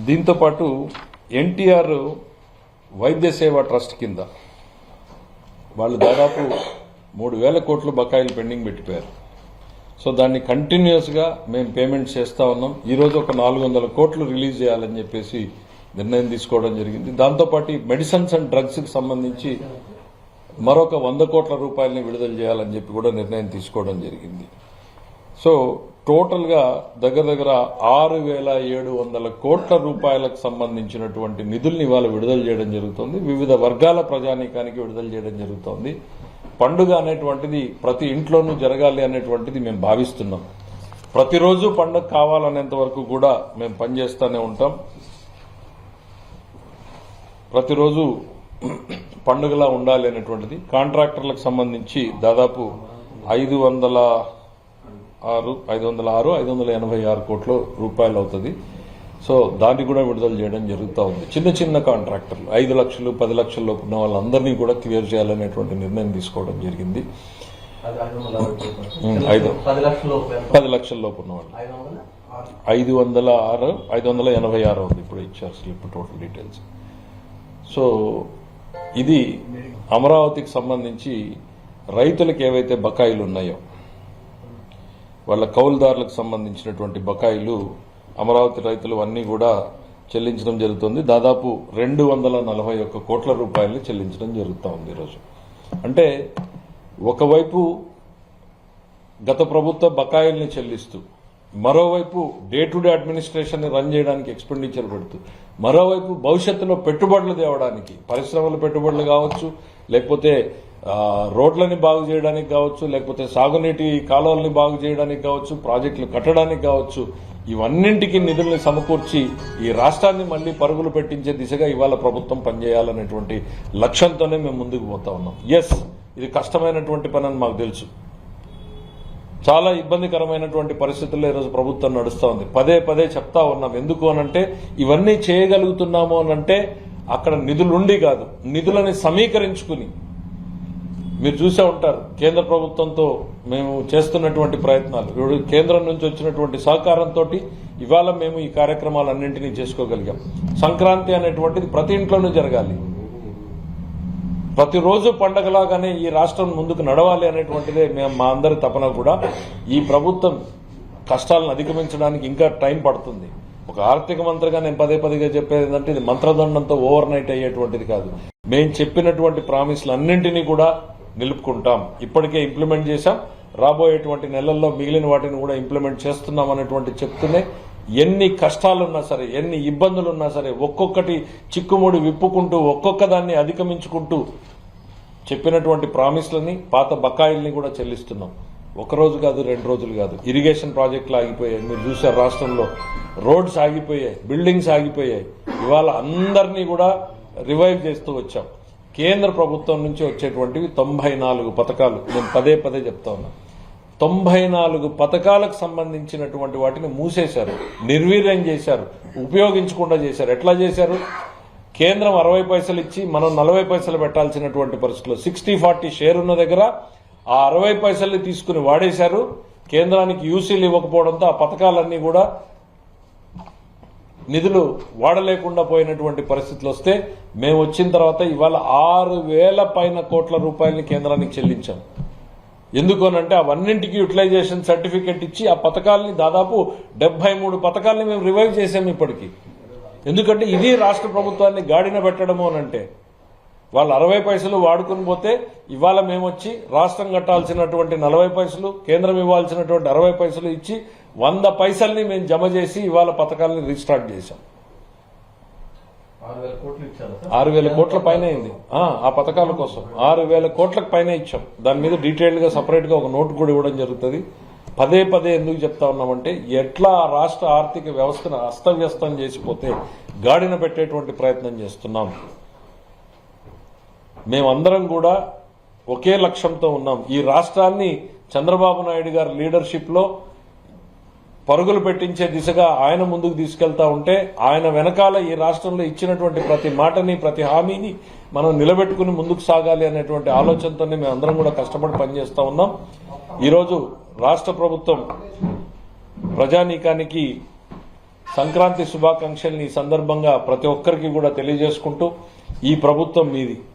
దీంతో పాటు ఎన్టీఆర్ వైద్య సేవా ట్రస్ట్ కింద వాళ్ళు దాదాపు 3,000 కోట్లు బకాయిలు పెండింగ్ పెట్టిపోయారు. సో దాన్ని కంటిన్యూస్గా మేము పేమెంట్ చేస్తూ ఉన్నాం. ఈరోజు ఒక 400 కోట్లు రిలీజ్ చేయాలని చెప్పేసి నిర్ణయం తీసుకోవడం జరిగింది. దాంతోపాటు మెడిసిన్స్ అండ్ డ్రగ్స్కి సంబంధించి మరొక 100 కోట్ల రూపాయలని విడుదల చేయాలని చెప్పి కూడా నిర్ణయం తీసుకోవడం జరిగింది. సో టోటల్గా దగ్గర 6,700 కోట్ల రూపాయలకు సంబంధించినటువంటి నిధుల్ని ఇవాళ విడుదల చేయడం జరుగుతుంది. వివిధ వర్గాల ప్రజానీకానికి విడుదల చేయడం జరుగుతోంది. పండుగ అనేటువంటిది ప్రతి ఇంట్లోనూ జరగాలి అనేటువంటిది మేము భావిస్తున్నాం. ప్రతిరోజు పండుగ కావాలనేంత వరకు కూడా మేము పనిచేస్తూనే ఉంటాం. ప్రతిరోజు పండుగలా ఉండాలి అనేటువంటిది. కాంట్రాక్టర్లకు సంబంధించి దాదాపు 586 కోట్ల రూపాయలు అవుతుంది. సో దాన్ని కూడా విడుదల చేయడం జరుగుతూ ఉంది. చిన్న కాంట్రాక్టర్లు 5 లక్షలు 10 లక్షల లోపు ఉన్న వాళ్ళందరినీ కూడా క్లియర్ చేయాలనేటువంటి నిర్ణయం తీసుకోవడం జరిగింది. 10 లక్షల లోపు ఉన్న వాళ్ళు 586 ఉంది. ఇప్పుడు ఇచ్చారు స్లిప్ టోటల్ డీటెయిల్స్. సో ఇది అమరావతికి సంబంధించి రైతులకు ఏవైతే బకాయిలు ఉన్నాయో వాళ్ళ కౌలుదారులకు సంబంధించినటువంటి బకాయిలు అమరావతి రైతులు అన్నీ కూడా చెల్లించడం జరుగుతుంది. దాదాపు 241 కోట్ల రూపాయలు చెల్లించడం జరుగుతూ ఉంది ఈరోజు. అంటే ఒకవైపు గత ప్రభుత్వ బకాయిల్ని చెల్లిస్తూ, మరోవైపు డే టు డే అడ్మినిస్ట్రేషన్ ని రన్ చేయడానికి ఎక్స్పెండిచర్ పెడుతూ, మరోవైపు భవిష్యత్తులో పెట్టుబడులు తేవడానికి పరిశ్రమల పెట్టుబడులు కావచ్చు, లేకపోతే రోడ్లని బాగు చేయడానికి కావచ్చు, లేకపోతే సాగునీటి కాలువల్ని బాగు చేయడానికి కావచ్చు, ప్రాజెక్టులు కట్టడానికి కావచ్చు, ఇవన్నింటికి నిధుల్ని సమకూర్చి ఈ రాష్ట్రాన్ని మళ్లీ పరుగులు పెట్టించే దిశగా ఇవాళ ప్రభుత్వం పనిచేయాలనేటువంటి లక్ష్యంతోనే మేము ముందుకు పోతా ఉన్నాం. ఎస్, ఇది కష్టమైనటువంటి పని అని మాకు తెలుసు. చాలా ఇబ్బందికరమైనటువంటి పరిస్థితుల్లో ఈరోజు ప్రభుత్వం నడుస్తూ ఉంది. పదే చెప్తా ఉన్నాం. ఎందుకు అనంటే ఇవన్నీ చేయగలుగుతున్నాము అనంటే అక్కడ నిధులుండి కాదు, నిధులని సమీకరించుకుని. మీరు చూసే ఉంటారు కేంద్ర ప్రభుత్వంతో మేము చేస్తున్నటువంటి ప్రయత్నాలు. కేంద్రం నుంచి వచ్చినటువంటి సహకారంతో ఇవాళ మేము ఈ కార్యక్రమాలన్నింటినీ చేసుకోగలిగాం. సంక్రాంతి అనేటువంటిది ప్రతి ఇంట్లోనూ జరగాలి, ప్రతిరోజు పండగలాగానే ఈ రాష్ట్రం ముందుకు నడవాలి అనేటువంటిదే మా అందరి తపన కూడా. ఈ ప్రభుత్వం కష్టాలను అధిగమించడానికి ఇంకా టైం పడుతుంది. ఒక ఆర్థిక మంత్రిగా నేను పదేగా చెప్పేది ఏంటంటే ఇది మంత్రదండంతో ఓవర్ నైట్ అయ్యేటువంటిది కాదు. మేము చెప్పినటువంటి ప్రామిస్లు అన్నింటినీ కూడా నిలుపుకుంటాం. ఇప్పటికే ఇంప్లిమెంట్ చేశాం. రాబోయేటువంటి నెలల్లో మిగిలిన వాటిని కూడా ఇంప్లిమెంట్ చేస్తున్నాం అనేటువంటి చెప్తూనే ఎన్ని కష్టాలున్నా సరే, ఎన్ని ఇబ్బందులున్నా సరే, ఒక్కొక్కటి చిక్కుముడి విప్పుకుంటూ ఒక్కొక్క దాన్ని అధిగమించుకుంటూ చెప్పినటువంటి ప్రామిస్లని, పాత బకాయిల్ని కూడా చెల్లిస్తున్నాం. ఒకరోజు కాదు, 2 రోజులు కాదు. ఇరిగేషన్ ప్రాజెక్టులు ఆగిపోయాయి, మీరు చూసారు రాష్ట్రంలో. రోడ్స్ ఆగిపోయాయి, బిల్డింగ్స్ ఆగిపోయాయి. ఇవాళ అందరినీ కూడా రివైవ్ చేస్తూ వచ్చాం. కేంద్ర ప్రభుత్వం నుంచి వచ్చేటువంటివి 94 పథకాలు. నేను పదే చెప్తా ఉన్నా. 94 పథకాలకు సంబంధించినటువంటి వాటిని మూసేశారు, నిర్వీర్యం చేశారు, ఉపయోగించకుండా చేశారు. ఎట్లా చేశారు? కేంద్రం 60 పైసలు ఇచ్చి మనం 40 పైసలు పెట్టాల్సినటువంటి పరిస్థితుల్లో 60-40 షేర్ ఉన్న దగ్గర ఆ 60 పైసల్ని తీసుకుని వాడేశారు. కేంద్రానికి యూసీలు ఇవ్వకపోవడంతో ఆ పథకాలన్నీ కూడా నిధులు వాడలేకుండా పోయినటువంటి పరిస్థితులు వస్తే మేము వచ్చిన తర్వాత ఇవాళ 6,000 కోట్ల రూపాయలని కేంద్రానికి చెల్లించాం. ఎందుకు అనంటే అవన్నింటికి యూటిలైజేషన్ సర్టిఫికెట్ ఇచ్చి ఆ పథకాలని దాదాపు 73 పథకాలని మేము రివైవ్ చేసాము ఇప్పటికీ. ఎందుకంటే ఇది రాష్ట్ర ప్రభుత్వాన్ని గాడిన పెట్టడము అనంటే వాళ్ళు 60 పైసలు వాడుకుని పోతే ఇవాళ మేము వచ్చి రాష్ట్రం కట్టాల్సినటువంటి 40 పైసలు, కేంద్రం ఇవ్వాల్సినటువంటి 60 పైసలు ఇచ్చి 100 పైసల్ని మేము జమ చేసి ఇవాళ పథకాలని రీస్టార్ట్ చేశాం. 6,000 కోట్ల పైన అయింది ఆ పథకాల కోసం. 6,000 కోట్లకు పైన ఇచ్చాం. దాని మీద డీటెయిల్డ్ గా సపరేట్ గా ఒక నోట్ కూడా ఇవ్వడం జరుగుతుంది. పదే ఎందుకు చెప్తా ఉన్నామంటే ఎట్లా రాష్ట్ర ఆర్థిక వ్యవస్థను అస్తవ్యస్తం చేసిపోతే గాడిన పెట్టేటువంటి ప్రయత్నం చేస్తున్నాం. మేమందరం కూడా ఒకే లక్ష్యంతో ఉన్నాం. ఈ రాష్ట్రాన్ని చంద్రబాబు నాయుడు గారి లీడర్షిప్ లో పరుగులు పెట్టించే దిశగా ఆయన ముందుకు తీసుకెళ్తా ఉంటే ఆయన వెనకాల ఈ రాష్ట్రంలో ఇచ్చినటువంటి ప్రతి మాటని, ప్రతి హామీని మనం నిలబెట్టుకుని ముందుకు సాగాలి అనేటువంటి ఆలోచనతోనే మేము అందరం కూడా కష్టపడి పనిచేస్తా ఉన్నాం. ఈరోజు రాష్ట్ర ప్రభుత్వం ప్రజానీకానికి సంక్రాంతి శుభాకాంక్షల్ని ఈ సందర్భంగా ప్రతి ఒక్కరికి కూడా తెలియజేసుకుంటూ ఈ ప్రభుత్వం మీది.